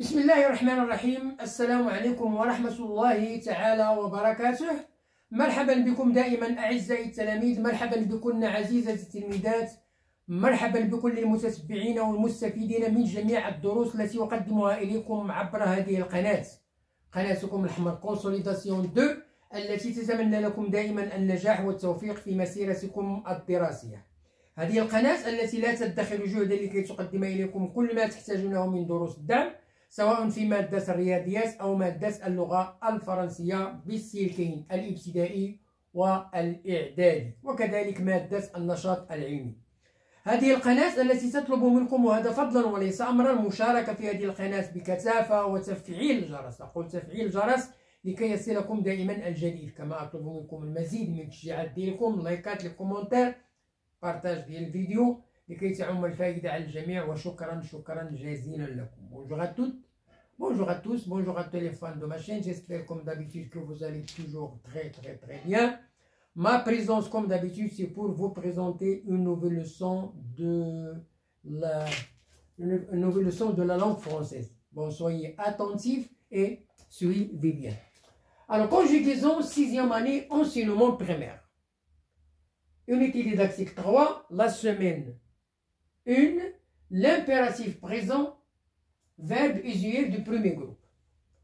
بسم الله الرحمن الرحيم. السلام عليكم ورحمة الله تعالى وبركاته. مرحبا بكم دائما أعزائي التلاميذ، مرحبا بكم عزيزتي التلميذات، مرحبا بكل المتتبعين والمستفيدين من جميع الدروس التي أقدمها إليكم عبر هذه القناة، قناتكم الأحمر كونسوليداسيون 2، التي تتمنى لكم دائما النجاح والتوفيق في مسيرتكم الدراسية. هذه القناة التي لا تدخر جهدا لكي تقدم إليكم كل ما تحتاجونه من دروس الدعم، سواء في مادة الرياضيات أو مادة اللغة الفرنسية بالسلكين الابتدائي والإعدادي، وكذلك مادة النشاط العلمي. هذه القناة التي تطلب منكم، وهذا فضلا وليس أمرا، المشاركة في هذه القناة بكثافة وتفعيل الجرس، أقول تفعيل الجرس لكي يصلكم دائما الجديد. كما أطلب منكم المزيد من التشجيعات ديالكم، لايكات، الكومنتات، بارتاج ديال الفيديو لكي تعم الفائدة على الجميع. وشكرا جزيلا لكم. Bonjour à toutes, bonjour à tous, bonjour à tous les fans de ma chaîne. J'espère comme d'habitude que vous allez toujours très bien. Ma présence comme d'habitude, c'est pour vous présenter une nouvelle leçon de la langue française. Bon, soyez attentifs et suivez bien. Alors, conjugaison 6e année, enseignement primaire. Unité didactique 3, la semaine 1, l'impératif présent, verbe usuel du premier groupe.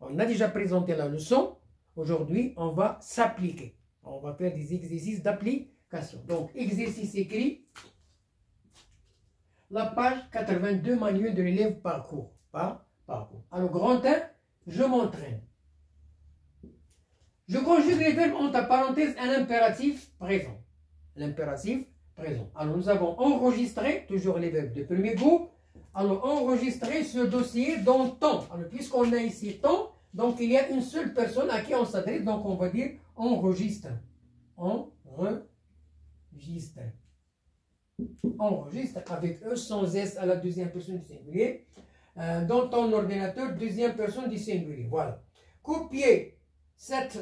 On a déjà présenté la leçon. Aujourd'hui, on va s'appliquer. On va faire des exercices d'application. Donc, exercice écrit, la page 82, manuel de l'élève parcours. Alors, grand 1, je m'entraîne. Je conjugue les verbes entre parenthèses un impératif présent. L'impératif présent. Alors, nous avons enregistré, toujours les verbes de premier groupe. Alors, enregistrer ce dossier dans temps. Alors, puisqu'on a ici temps, donc il y a une seule personne à qui on s'adresse, donc on va dire enregistre. Enregistre. Enregistre avec E sans S à la deuxième personne du singulier. Dans ton ordinateur, deuxième personne du singulier. Voilà. Copier cette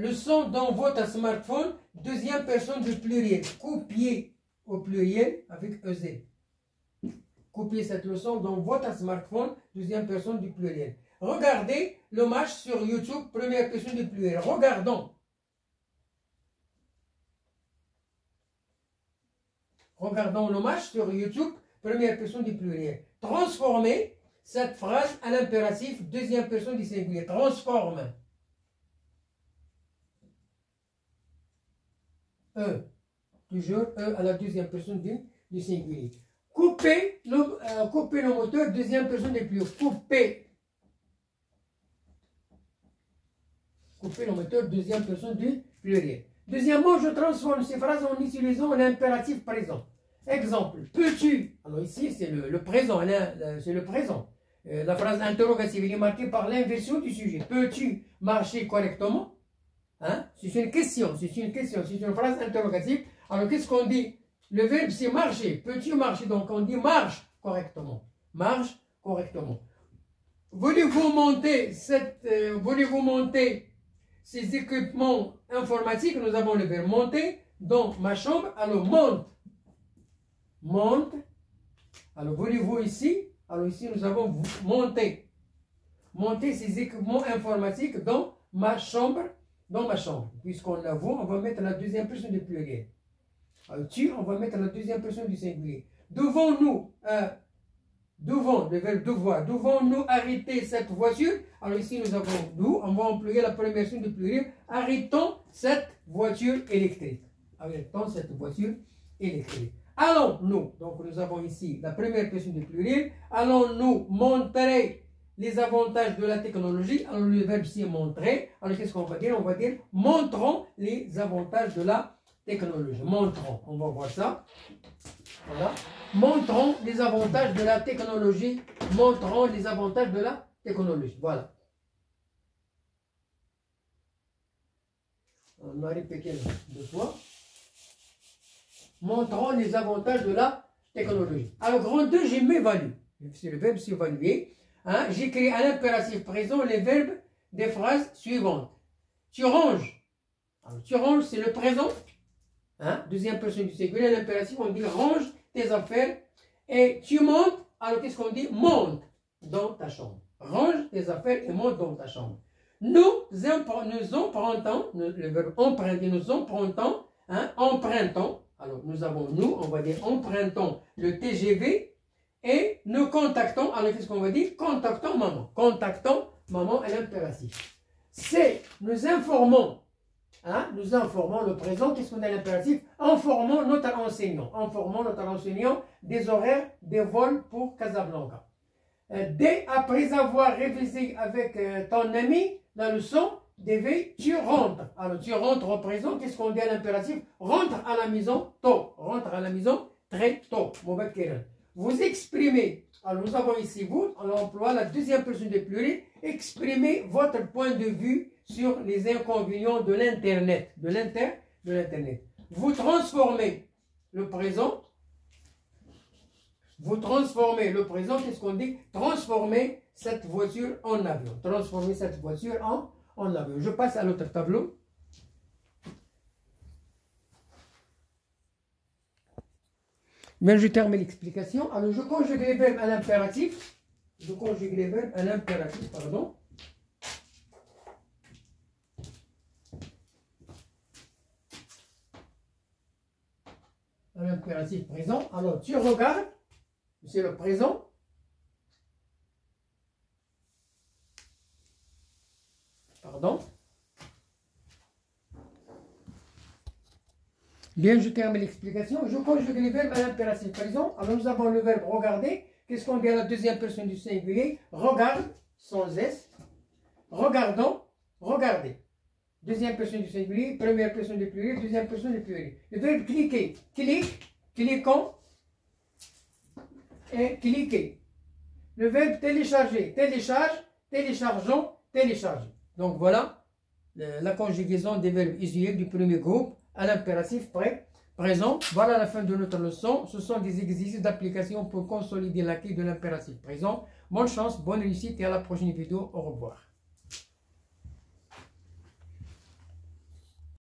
leçon dans votre smartphone, deuxième personne du pluriel. Copier au pluriel avec EZ. Copier cette leçon dans votre smartphone, deuxième personne du pluriel. Regardez le match sur YouTube, première personne du pluriel. Regardons. Regardons le match sur YouTube, première personne du pluriel. Transformez cette phrase à l'impératif, deuxième personne du singulier. Transforme. E. Toujours E à la deuxième personne du singulier. Couper le moteur, deuxième personne du pluriel. Couper le moteur, deuxième personne du pluriel. Deuxièmement, je transforme ces phrases en utilisant l'impératif présent. Exemple, peux-tu? Alors ici, c'est le présent, c'est le présent. La phrase interrogative est marquée par l'inversion du sujet. Peux-tu marcher correctement? Hein? C'est une question, c'est une phrase interrogative. Alors qu'est-ce qu'on dit? Le verbe c'est marcher. Peux-tu marcher? Donc on dit marche correctement. Marche correctement. Voulez-vous monter ces équipements informatiques? Nous avons le verbe monter dans ma chambre. Alors monte. Monte. Alors voulez-vous ici? Alors ici nous avons monter. Monter ces équipements informatiques dans ma chambre. Dans ma chambre. Puisqu'on l'a vu, on va mettre la deuxième personne du pluriel. Alors, on va mettre la deuxième personne du singulier. Devons-nous, le verbe devoir, devons-nous arrêter cette voiture? Alors ici nous avons nous, on va employer la première personne du pluriel. Arrêtons cette voiture électrique. Arrêtons cette voiture électrique. Allons-nous, donc nous avons ici la première personne du pluriel. Allons-nous montrer les avantages de la technologie? Alors le verbe c'est montrer. Alors qu'est-ce qu'on va dire? On va dire montrons les avantages de la technologie. Montrons, on va voir ça. Voilà. Montrons les avantages de la technologie. Montrons les avantages de la technologie. Voilà. On a répété deux fois. Montrons les avantages de la technologie. Alors grand 2, je m'évalue. C'est le verbe s'évaluer. Hein, j'écris à l'impératif présent les verbes des phrases suivantes. Tu ranges. Alors, tu ranges, c'est le présent. Hein, deuxième personne du singulier, l'impératif, on dit range tes affaires. Et tu montes. Alors, qu'est-ce qu'on dit? Monte dans ta chambre. range tes affaires et monte dans ta chambre. Nous empruntons, le verbe emprunter, nous empruntons, empruntons. Alors, nous avons nous, on va dire empruntons le TGV et nous contactons. Alors, qu'est-ce qu'on va dire? Contactons maman. Contactons maman à l'impératif. C'est, nous informons. Nous informons le présent, qu'est-ce qu'on a l'impératif? Informons notre enseignant. Informons notre enseignant des horaires des vols pour Casablanca. Dès après avoir révisé avec ton ami la leçon, tu rentres. Alors tu rentres au présent, qu'est-ce qu'on dit à l'impératif? Rentre à la maison tôt. Rentre à la maison très tôt. Vous exprimez. Alors nous avons ici vous, on emploie la deuxième personne du pluriel. Exprimez votre point de vue sur les inconvénients de l'Internet. De l'Internet. Vous transformez le présent. Vous transformez le présent, qu'est-ce qu'on dit? Transformer cette voiture en avion. Transformer cette voiture en avion. Je passe à l'autre tableau. Bien, je termine l'explication. Alors, je conjugue les verbes à l'impératif. Pardon. À l'impératif présent. Alors, tu regardes. C'est le présent. Pardon. Bien, je termine l'explication. Je conjugue les verbes à l'impératif présent. Alors, nous avons le verbe regarder. Qu'est-ce qu'on dit à la deuxième personne du singulier? Regarde, sans S. Regardons, regardez. Deuxième personne du singulier, première personne du pluriel, deuxième personne du pluriel. Le verbe cliquer. Clique, cliquons et cliquer. Le verbe télécharger. Télécharge, téléchargeons, télécharger. Donc voilà la conjugaison des verbes usuels du premier groupe à l'impératif présent. Voilà la fin de notre leçon. Ce sont des exercices d'application pour consolider l'acquis de l'impératif présent. Bonne chance, bonne réussite et à la prochaine vidéo. Au revoir.